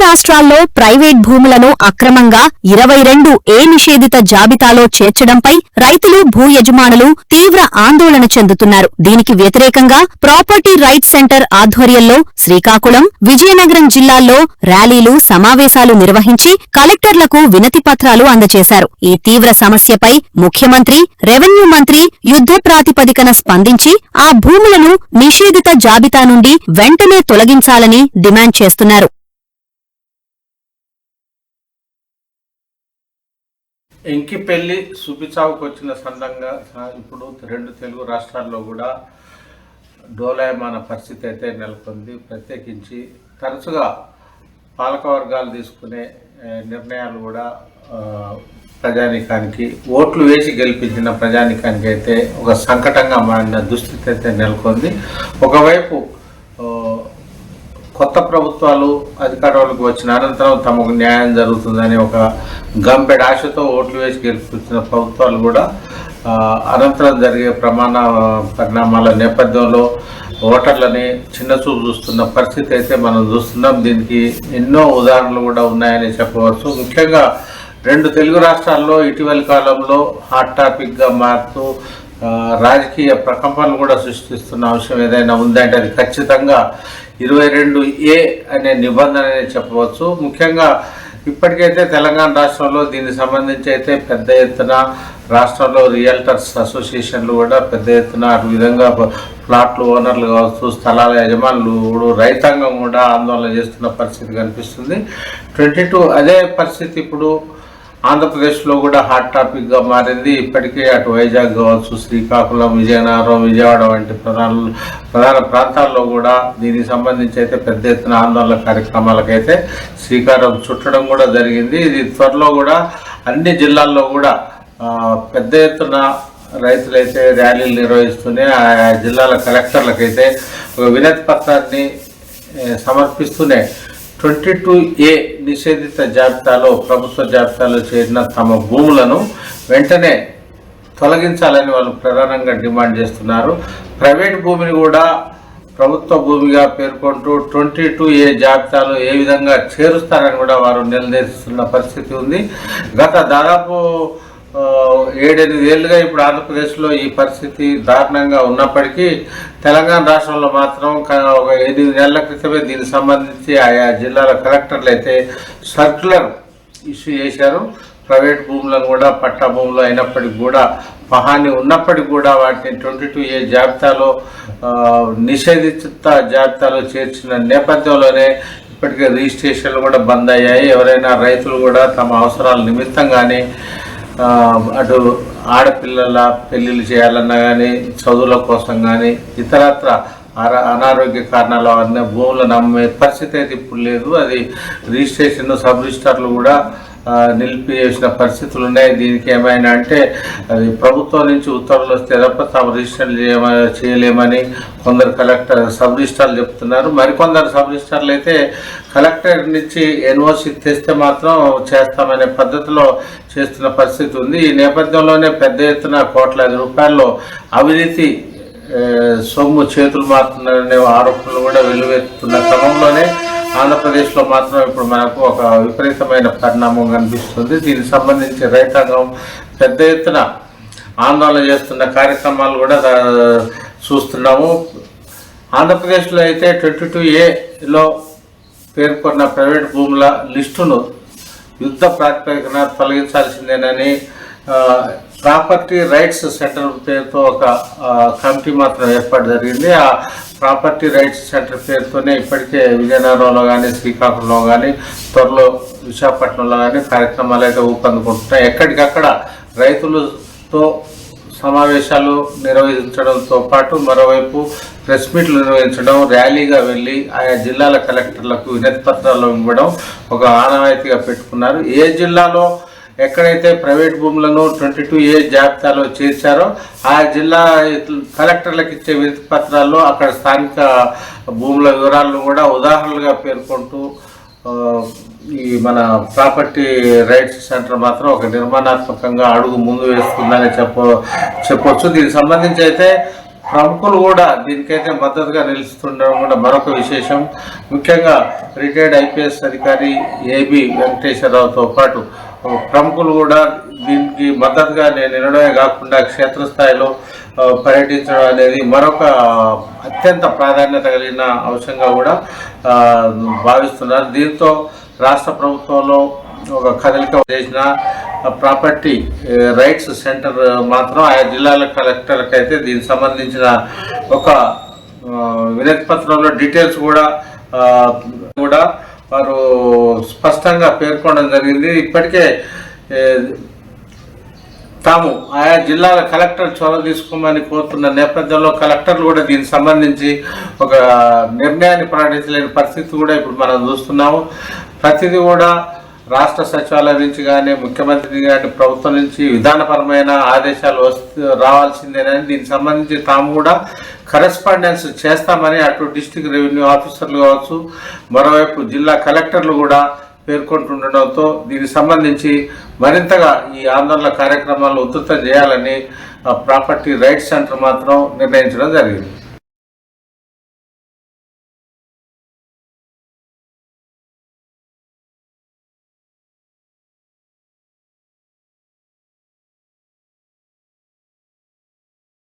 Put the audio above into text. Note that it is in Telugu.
రాష్ట్రాల్లో ప్రైవేట్ భూములను అక్రమంగా 22 ఏ నిషేధిత జాబితాలో చేర్చడంపై రైతులు భూ యజమానులు తీవ్ర ఆందోళన చెందుతున్నారు. దీనికి వ్యతిరేకంగా ప్రాపర్టీ రైట్స్ సెంటర్ ఆధ్వర్యంలో శ్రీకాకుళం, విజయనగరం జిల్లాల్లో ర్యాలీలు, సమావేశాలు నిర్వహించి కలెక్టర్లకు వినతి పత్రాలు అందజేశారు. ఈ తీవ్ర సమస్యపై ముఖ్యమంత్రి, రెవెన్యూ మంత్రి యుద్ధ ప్రాతిపదికన స్పందించి ఆ భూములను నిషేధిత జాబితా నుండి వెంటనే తొలగించాలని డిమాండ్ చేస్తున్నారు. ఎంకిపెల్లి సుపిచావుకు వచ్చిన సందర్భంగా ఇప్పుడు 2 తెలుగు రాష్ట్రాల్లో కూడా డోలాయమాన పరిస్థితి అయితే నెలకొంది. ప్రత్యేకించి తరచుగా పాలకవర్గాలు తీసుకునే నిర్ణయాలు కూడా ప్రజానీకానికి, ఓట్లు వేసి గెలిపించిన ప్రజానీకానికి అయితే ఒక సంకటంగా మారిన దుస్థితి అయితే నెలకొంది. ఒకవైపు కొత్త ప్రభుత్వాలు అధికారంలోకి వచ్చిన అనంతరం తమకు న్యాయం జరుగుతుందని ఒక గంపెడు ఆశతో ఓట్లు వేసి గెలిపించిన ప్రభుత్వాలు కూడా అనంతరం జరిగే పరిణామాల నేపథ్యంలో ఓటర్లని చిన్నచూపు చూస్తున్న పరిస్థితి అయితే మనం చూస్తున్నాం. దీనికి ఎన్నో ఉదాహరణలు కూడా ఉన్నాయని చెప్పవచ్చు. ముఖ్యంగా 2 తెలుగు రాష్ట్రాల్లో ఇటీవలి కాలంలో హాట్ టాపిక్గా మారుతూ రాజకీయ ప్రకంపనలు కూడా సృష్టిస్తున్న అంశం ఏదైనా ఉందంటే అది ఖచ్చితంగా 22A అనే నిబంధన చెప్పవచ్చు. ముఖ్యంగా ఇప్పటికైతే తెలంగాణ రాష్ట్రంలో దీనికి సంబంధించి అయితే పెద్ద ఎత్తున రాష్ట్రంలో రియల్టర్స్ అసోసియేషన్లు కూడా పెద్ద ఎత్తున అటు విధంగా ప్లాట్లు ఓనర్లు కావచ్చు, స్థలాల యజమానులు, రైతాంగం కూడా ఆందోళన చేస్తున్న పరిస్థితి కనిపిస్తుంది. 22 అదే పరిస్థితి ఇప్పుడు ఆంధ్రప్రదేశ్లో కూడా హాట్ టాపిక్గా మారింది. ఇప్పటికే అటు వైజాగ్ కావచ్చు, శ్రీకాకుళం, విజయనగరం, విజయవాడ వంటి ప్రధాన ప్రాంతాల్లో కూడా దీనికి సంబంధించి అయితే పెద్ద ఎత్తున ఆందోళన కార్యక్రమాలకైతే శ్రీకారం చుట్టడం కూడా జరిగింది. ఇది త్వరలో కూడా అన్ని జిల్లాల్లో కూడా పెద్ద ఎత్తున రైతులైతే ర్యాలీలు నిర్వహిస్తూనే ఆ జిల్లాల కలెక్టర్లకైతే ఒక వినతి పత్రాన్ని సమర్పిస్తూనే 22A నిషేధిత జాబితాలో, ప్రభుత్వ జాబితాలో చేరిన తమ భూములను వెంటనే తొలగించాలని వాళ్ళు ప్రధానంగా డిమాండ్ చేస్తున్నారు. ప్రైవేట్ భూమిని కూడా ప్రభుత్వ భూమిగా పేర్కొంటూ 22A జాబితాలో ఏ విధంగా చేరుస్తారని కూడా వారు నిలదీస్తున్న పరిస్థితి ఉంది. గత దాదాపు 7-8 ఏళ్ళుగా ఇప్పుడు ఆంధ్రప్రదేశ్లో ఈ పరిస్థితి దారుణంగా ఉన్నప్పటికీ తెలంగాణ రాష్ట్రంలో మాత్రం ఒక 8 నెలల క్రితమే దీనికి సంబంధించి ఆయా జిల్లాల కలెక్టర్లు అయితే సర్క్యులర్ ఇష్యూ చేశారు. ప్రైవేట్ భూములను కూడా పట్టా భూములు అయినప్పటికీ కూడా, హాని ఉన్నప్పటికీ కూడా వాటిని 22A జాబితాలో నిషేధిత జాబితాలో చేర్చిన నేపథ్యంలోనే ఇప్పటికే రిజిస్ట్రేషన్లు కూడా బంద్ అయ్యాయి. ఎవరైనా రైతులు కూడా తమ అవసరాల నిమిత్తం కానీ, అటు ఆడపిల్లల పెళ్ళిళ్ళు చేయాలన్నా కానీ, చదువుల కోసం కానీ, ఇతరత్ర అనారోగ్య కారణాల వల్ల భూములను అమ్మే పరిస్థితి అయితే ఇప్పుడు లేదు. అది రిజిస్ట్రేషన్ సబ్ రిజిస్టర్లు కూడా నిలిపివేసిన పరిస్థితులు ఉన్నాయి. దీనికి ఏమైనా అంటే అది ప్రభుత్వం నుంచి ఉత్తర్వులు వస్తే తప్ప తమ రిజిస్టర్లు చేయలేమని కొందరు సబ్ రిజిస్టర్లు చెప్తున్నారు. మరికొందరు సబ్ రిజిస్టర్లు అయితే కలెక్టర్ నుంచి ఎన్ఓసి తెస్తే మాత్రం చేస్తామనే పద్ధతిలో చేస్తున్న పరిస్థితి ఉంది. ఈ నేపథ్యంలోనే పెద్ద ఎత్తున కోట్లాది రూపాయల్లో అవినీతి సొమ్ము చేతులు మారుతున్నారనే ఆరోపణలు కూడా వెల్లువెత్తుతున్న క్రమంలోనే ఆంధ్రప్రదేశ్లో మాత్రం ఇప్పుడు మనకు ఒక విపరీతమైన పరిణామం కనిపిస్తుంది. దీనికి సంబంధించి రైతాంగం పెద్ద ఎత్తున ఆందోళన చేస్తున్న కార్యక్రమాలు కూడా చూస్తున్నాము. ఆంధ్రప్రదేశ్లో అయితే 22Aలో పేర్కొన్న ప్రైవేట్ భూముల లిస్టును యుద్ధ ప్రాతిపదికన తొలగించాల్సిందేనని ప్రాపర్టీ రైట్స్ సెంటర్ పేరుతో ఒక కమిటీ మాత్రం ఏర్పాటు జరిగింది. ఆ ప్రాపర్టీ రైట్స్ సెంటర్ పేరుతోనే ఇప్పటికే విజయనగరంలో కానీ, శ్రీకాకుళంలో కానీ, త్వరలో విశాఖపట్నంలో కానీ కార్యక్రమాలు అయితే ఊపందుకుంటున్నాయి. ఎక్కడికక్కడ రైతులతో సమావేశాలు నిర్వహించడంతో పాటు మరోవైపు ప్రెస్ మీట్లు నిర్వహించడం, ర్యాలీగా వెళ్ళి ఆయా జిల్లాల కలెక్టర్లకు వినతి పత్రాలు ఇవ్వడం ఒక ఆనవాయితీగా పెట్టుకున్నారు. ఏ జిల్లాలో ఎక్కడైతే ప్రైవేట్ భూములను 22A జాబితాలో చేర్చారో ఆ జిల్లా కలెక్టర్లకు ఇచ్చే వినతి పత్రాల్లో అక్కడ స్థానిక భూముల వివరాలను కూడా ఉదాహరణలుగా పేర్కొంటూ ఈ మన ప్రాపర్టీ రైట్స్ సెంటర్ మాత్రం ఒక నిర్మాణాత్మకంగా అడుగు ముందు వేస్తుందని చెప్పవచ్చు. దీనికి సంబంధించి అయితే ప్రముఖులు కూడా దీనికైతే మద్దతుగా నిలుస్తుండడం కూడా మరొక విశేషం. ముఖ్యంగా రిటైర్డ్ ఐపీఎస్ అధికారి ఏబి వెంకటేశ్వరరావుతో పాటు ప్రముఖులు కూడా దీనికి మద్దతుగా నిలడమే కాకుండా క్షేత్రస్థాయిలో పర్యటించడం అనేది మరొక అత్యంత ప్రాధాన్యత కలిగిన అంశంగా కూడా భావిస్తున్నారు. దీంతో రాష్ట్ర ప్రభుత్వంలో ఒక కదలిక చేసిన ప్రాపర్టీ రైట్స్ సెంటర్ మాత్రం ఆయా జిల్లాల కలెక్టర్లకు అయితే దీనికి సంబంధించిన ఒక వినతి పత్రంలో డీటెయిల్స్ కూడా వారు స్పష్టంగా పేర్కొనడం జరిగింది. ఇప్పటికే తాము ఆయా జిల్లాల కలెక్టర్ చొరవ తీసుకోమని కోరుతున్న నేపథ్యంలో కలెక్టర్లు కూడా దీనికి సంబంధించి ఒక నిర్ణయాన్ని ప్రకటించలేని పరిస్థితి కూడా ఇప్పుడు మనం చూస్తున్నాము. ప్రతిదీ కూడా రాష్ట్ర సచివాలయం నుంచి కానీ ముఖ్యమంత్రి కానీ ప్రభుత్వం నుంచి విధానపరమైన ఆదేశాలు రావాల్సిందేనని దీనికి సంబంధించి తాము కూడా కరెస్పాండెన్స్ చేస్తామని అటు డిస్ట్రిక్ట్ రెవెన్యూ ఆఫీసర్లు కావచ్చు, మరోవైపు జిల్లా కలెక్టర్లు కూడా పేర్కొంటుండడంతో దీనికి సంబంధించి మరింతగా ఈ ఆందోళన కార్యక్రమాలు ఉధృతం చేయాలని ప్రాపర్టీ రైట్స్ సెంటర్ మాత్రం నిర్ణయించడం జరిగింది.